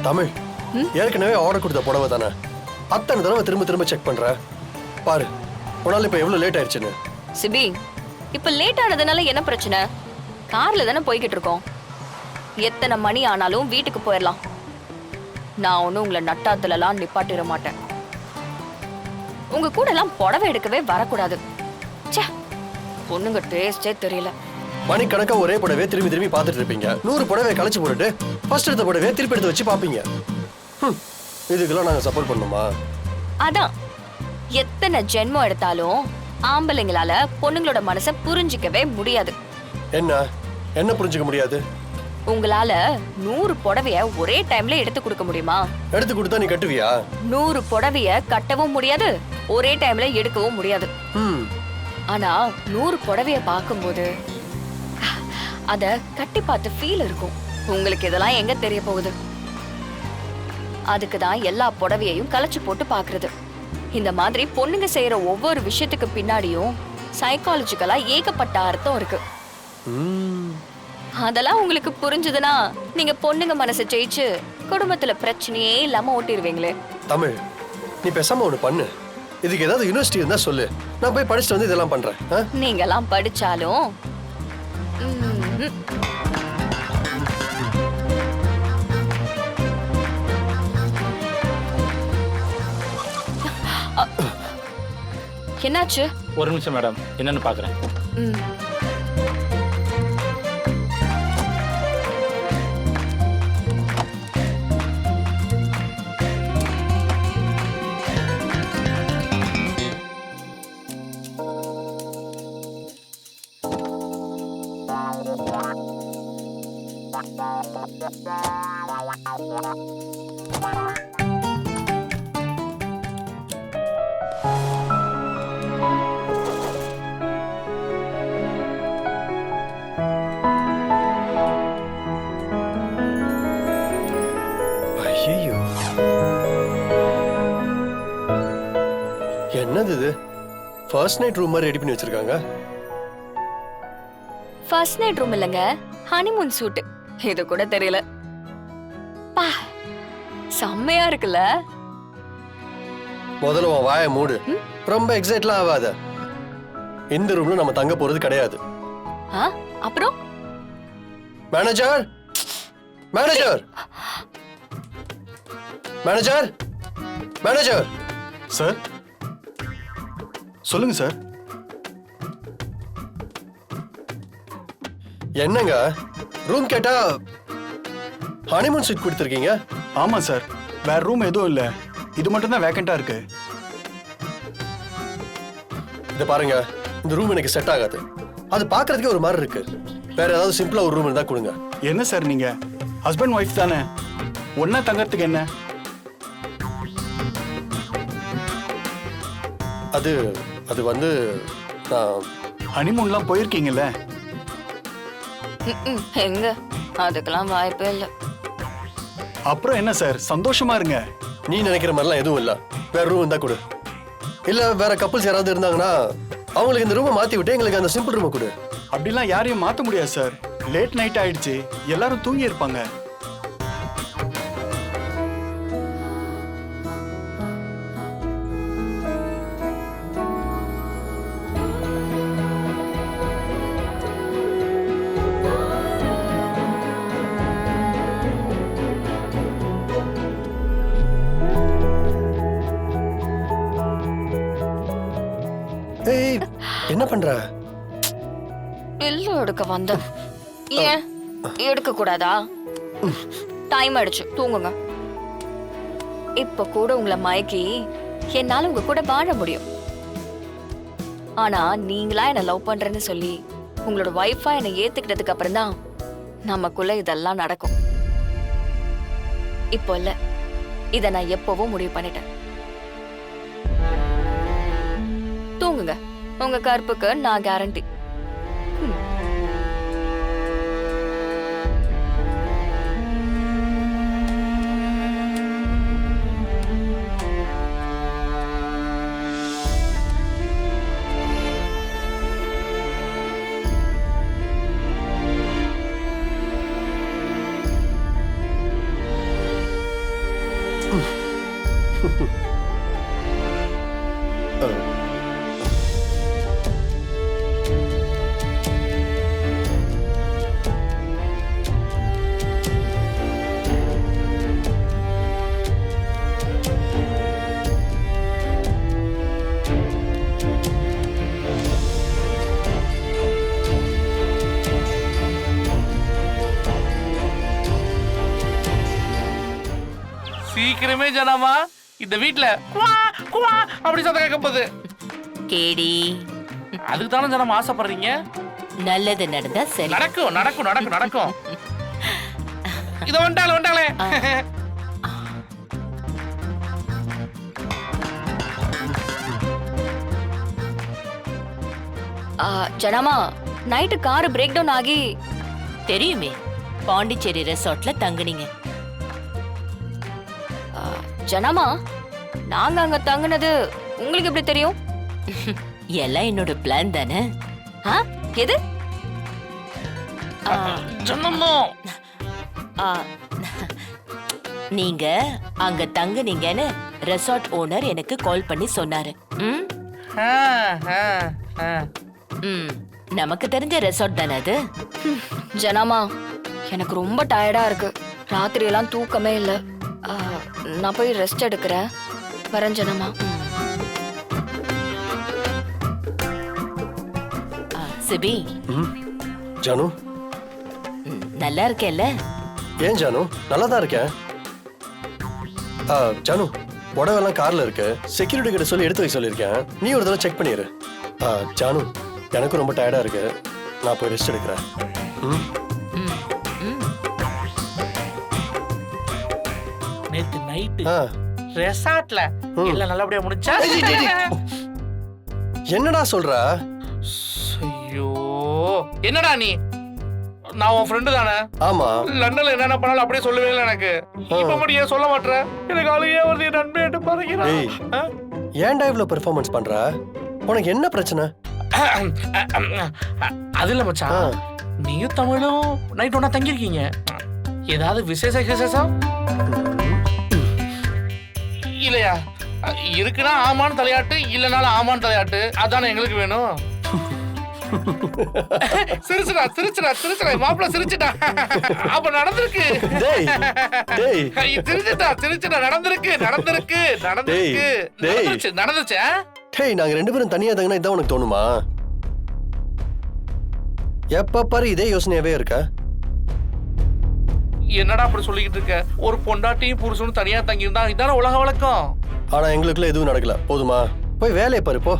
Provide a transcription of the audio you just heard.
தமிழ், ஏற்கனவே ஆர்டர் கொடுத்த புடவை தானே, அத்தனை தடவை திரும்ப திரும்ப செக் பண்ற. பாரு உன்னால இப்ப எவ்வளவு லேட் ஆயிடுச்சுன்னு. சிபி, இப்ப லேட் ஆனதுனால என்ன பிரச்சனை? கார்ல தானே போய்கிட்டு இருக்கோம். எத்தனை மணி ஆனாலும் வீட்டுக்கு போயிடலாம். நான் ஒன்னும் உங்களை நட்டாத்துலலாம் நிப்பாட்டிட மாட்டேன். உங்க கூட எல்லாம் புடவை எடுக்கவே வரக்கூடாது. ச்சே, பொண்ணுங்க டேஸ்டே தெரியல. மணிக்கணக்கா ஒரே புடவை திரும்பி திரும்பி பார்த்துட்டு இருப்பீங்க. 100 புடவை கழிச்சு போட்டுட்டு ஃபர்ஸ்ட் எடுத்த புடவை திருப்பி எடுத்து வச்சு பாப்பீங்க. இதுக்கெல்லாம் நாங்க சப்போர்ட் பண்ணுமா? அதான், எத்தனை ஜென்மம் எடுத்தாலும் ஆம்பளைங்களால பொண்ணுங்களோட மனசை புரிஞ்சிக்கவே முடியாது. என்ன புரிஞ்சுக்க முடியாது? உங்களால 100 புடவைய ஒரே டைம்ல எடுத்து கொடுக்க முடியுமா? எடுத்து கொடுத்தா நீ கட்டுவியா? 100 புடவைய கட்டவும் முடியாது, ஒரே டைம்ல எடுக்கவும் முடியாது. ஆனா 100 புடவைய பார்க்கும்போது அத கட்டி பார்த்து ஃபீல் இருக்கும். உங்களுக்கு இதெல்லாம் எங்க தெரிய போகுது? அதுக்கு தான் எல்லா புடவையையும் கலச்சு போட்டு பாக்குறது. இந்த மாதிரி பொண்ணுங்க செய்யற ஒவ்வொரு விஷயத்துக்கு பின்னாடியும் சைக்காலஜிக்கலா ஏகப்பட்ட அர்த்தம் இருக்கு. அதெல்லாம் உங்களுக்கு புரிஞ்சுதுன்னா நீங்க பொண்ணுங்க மனசை ஜெயிச்சு குடும்பத்துல பிரச்சனையே இல்லாம ஓட்டிடுவீங்களே. தமிழ், நீ பேசாம ஒண்ணு பண்ணு. இதுக்கு ஏதாவது யூனிவர்சிட்டி இருந்தா சொல்லு, நான் போய் படிச்சுட்டு வந்து இதெல்லாம் பண்றேன். நீங்க எல்லாம் படிச்சாலும் என்னாச்சு? ஒரு நிமிஷம் மேடம், என்னன்னு பாக்குறேன். ஐயோ, என்னது இது? ஃபர்ஸ்ட் நைட் ரூம் மாதிரி ரெடி பண்ணி வச்சிருக்காங்க. ஃபர்ஸ்ட் நைட் ரூம் இல்லங்க, ஹனிமூன் சூட். இது கூட தெரியல. பா, செம்மையா இருக்குல்ல? முதல்ல உன் வாயை மூடு. ரொம்ப எக்ஸைட்லாம் ஆகாத. இந்த ரூம்ல நம்ம தங்க போறது கிடையாது. அப்புறம் manager, manager, manager, manager. Sir சொல்லுங்க சார். என்னங்க ரூம் கேட்டா ஹனிமூன் சீட் கொடுத்துருக்கீங்க? ஆமா சார், வேற ரூம் எதுவும் இல்ல, இது மட்டும் தான் வேக்கண்டா இருக்கு. இத பாருங்க, இந்த ரூம் எனக்கு செட் ஆகாது. அது பாக்குறதுக்கே ஒரு மாதிரி இருக்கு. வேற ஏதாவது சிம்பிளா ஒரு ரூம் இருந்தா கொடுங்க. என்ன சார் நீங்க ஹஸ்பண்ட் ஒய்ஃப் தானே, ஒன்னா தங்கறதுக்கு என்ன? அது வந்து ஹனிமூன்லாம் போயிருக்கீங்கல்ல? எங்க, அதுக்கெல்லாம் வாய்ப்பே இல்ல. அப்புறம் என்ன சார், சந்தோஷமா இருங்க. நீ நினைக்கிற மாதிரிலாம் எதுவும் இல்ல. வேற ரூம் இருந்தா கொடு. இல்ல வேற கப்புள்ஸ் யாராவது இருந்தாங்கன்னா அவங்களுக்கு இந்த ரூமை மாத்தி விட்டு எங்களுக்கு அந்த சிம்பிள் ரூமை கொடு. அப்படிலாம் யாரையும் மாத்த முடியாது சார். லேட் நைட் ஆயிடுச்சு, எல்லாரும் தூங்கி இருப்பாங்க. ஏய், என்ன பண்ற? இல்ல எடுக்க வந்த. ஏன் எடுக்க கூடாதா? டைம் ஆயிடுச்சு, தூங்குங்க. இப்ப கூட உங்களை மயக்கி என்னால உங்க கூட வாழ முடியும். ஆனா நீங்களா என்ன லவ் பண்றேன்னு சொல்லி உங்களோட வைஃபா என்ன ஏத்துக்கிட்டதுக்கு அப்புறம் தான் நமக்குள்ள இதெல்லாம் நடக்கும். இப்போ இல்ல, இத நான் எப்பவும் முடிவு பண்ணிட்டேன். தூங்குங்க, உங்க கற்புக்கு நான் கேரண்டி. சீக்கிரமே ஜனமா இந்த வீட்ல குவா குவா அப்படி சத்தம் கேட்க போகுது. கேடி அதுக்கு தானே ஜனமா ஆசைப்படுறீங்க. நல்லது நடந்தா சரி. நடக்கும் நடக்கும் நடக்கும் நடக்கும். இத வந்துட்டாளே. ஜனமா நைட்டு கார் பிரேக் டவுன் ஆகி தெரியுமே, பாண்டிச்சேரி ரெசார்ட்ல தங்குனீங்க. ஜனமா நாங்க அங்க தங்குனது உங்களுக்கு எப்படி தெரியும்? எல்லாம் என்னோட பிளான் தானே. ஆ, எது? ஜனமா ஆ, நீங்க அங்க தங்குனீங்கன்னு ரெசார்ட் ஓனர் எனக்கு கால் பண்ணி சொன்னாரு. ம்? ம், நமக்கு தெரிஞ்ச ரெசார்ட் தானே அது. ஜனமா எனக்கு ரொம்ப டயர்டா இருக்கு. ராத்திரி எல்லாம் தூக்கமே இல்ல. நான் போய் ரெஸ்ட் எடுக்கிறேன். வரேன் ஜனமா. சிபி, ஜானு, நல்லா இருக்கேல்ல? ஏன் ஜானு? நல்லா தான் இருக்கேன். ஜானு, புடவெல்லாம் கார்ல இருக்கு. செக்யூரிட்டி கிட்ட சொல்லி எடுத்து வைக்க சொல்லியிருக்கேன். நீ ஒரு தடவை செக் பண்ணிடு. ஜானு, எனக்கும் ரொம்ப டயர்டா இருக்கு. நான் போய் ரெஸ்ட் எடுக்கிறேன். ம். நேத்து நைட்டு ஆ. ரெசார்ட்ல எல்லாம் நல்லபடியா முடிச்சா. என்னடா சொல்ற? ஐயோ என்னடா நீ? நான் உன் ஃப்ரெண்டு தானே. ஆமா. லண்டன்ல என்னென்ன பண்ணாலும் அப்படியே சொல்லவே இல்லை எனக்கு. இப்ப மட்டும் ஏன் சொல்ல மாட்டேற? எனக்கு அழுகையே வருது. என் நண்பன் ஏய், பாருங்கிறான். ஏன்டா இவ்வளவு பெர்ஃபார்மன்ஸ் பண்ற? உனக்கு என்ன பிரச்சனை? அது இல்ல மச்சான், நீயும் தமிழும் நைட் ஒன்னா தங்கியிருக்கீங்க. ஏதாவது விசேஷம் இல்லையா? இருக்குன்னா ஆமான்னு தலையாட்டு, இல்லனாலும் ஆமான்னு தலையாட்டு. அதானே எங்களுக்கு வேணும். சிரிச்சுடா மாப்பிள்ள சிரிச்சுடா. அப்ப நடந்திருக்கு. சிரிச்சுடா நடந்திருக்கு. டேய், நாங்க ரெண்டு பேரும் தனியா தங்கினா இதான் உனக்கு தோணுமா? எப்ப பாரு இதே யோசனையாவே இருக்க. என்னடா அப்படி சொல்லிக்கிட்டு இருக்க? ஒரு பொண்டாட்டியும் புருஷனும் தனியா தங்கி இருந்தா இதான உலக வழக்கம். ஆனா எங்களுக்குள்ள எதுவும் நடக்கல. போதுமா? போய் வேலையை பாரு போ.